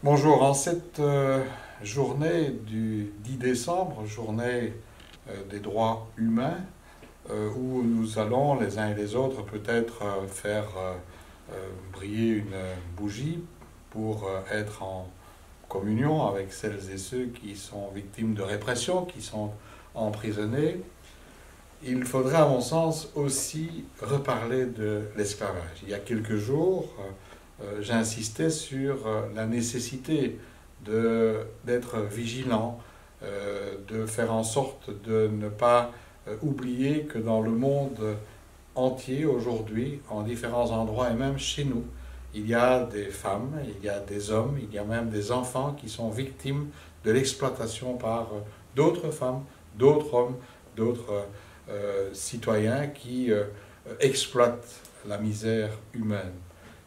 Bonjour, en cette journée du 10 décembre, journée des droits humains, où nous allons les uns et les autres peut-être faire briller une bougie pour être en communion avec celles et ceux qui sont victimes de répression, qui sont emprisonnés, il faudrait à mon sens aussi reparler de l'esclavage. Il y a quelques jours, j'insistais sur la nécessité d'être vigilant, de faire en sorte de ne pas oublier que dans le monde entier aujourd'hui, en différents endroits et même chez nous, il y a des femmes, il y a des hommes, il y a même des enfants qui sont victimes de l'exploitation par d'autres femmes, d'autres hommes, d'autres citoyens qui exploitent la misère humaine.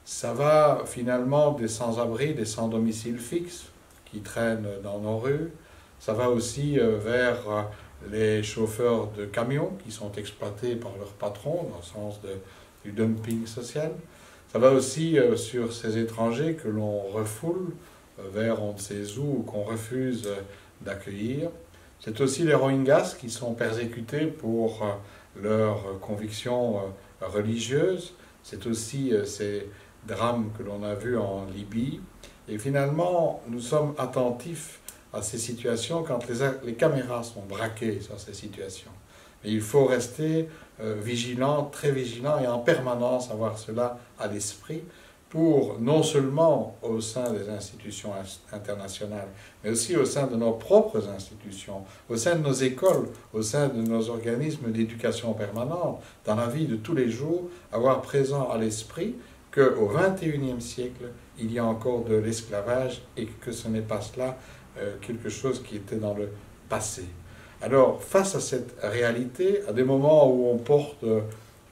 Ça va finalement des sans-abri, des sans-domicile fixe qui traînent dans nos rues. Ça va aussi vers les chauffeurs de camions qui sont exploités par leurs patrons dans le sens du dumping social. Ça va aussi sur ces étrangers que l'on refoule vers on ne sait où ou qu'on refuse d'accueillir. C'est aussi les Rohingyas qui sont persécutés pour leurs convictions religieuses. C'est aussi ces drames que l'on a vus en Libye. Et finalement, nous sommes attentifs à ces situations quand les caméras sont braquées sur ces situations. Mais il faut rester vigilant, très vigilant et en permanence avoir cela à l'esprit pour non seulement au sein des institutions internationales, mais aussi au sein de nos propres institutions, au sein de nos écoles, au sein de nos organismes d'éducation permanente, dans la vie de tous les jours, avoir présent à l'esprit qu'au XXIe siècle, il y a encore de l'esclavage et que ce n'est pas cela quelque chose qui était dans le passé. Alors, face à cette réalité, à des moments où on porte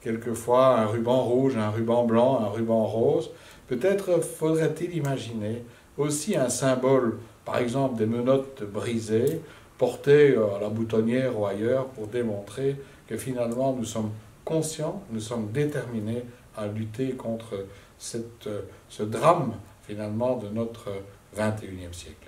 quelquefois un ruban rouge, un ruban blanc, un ruban rose, peut-être faudrait-il imaginer aussi un symbole, par exemple des menottes brisées, portées à la boutonnière ou ailleurs pour démontrer que finalement nous sommes conscients, nous sommes déterminés à lutter contre ce drame finalement de notre XXIe siècle.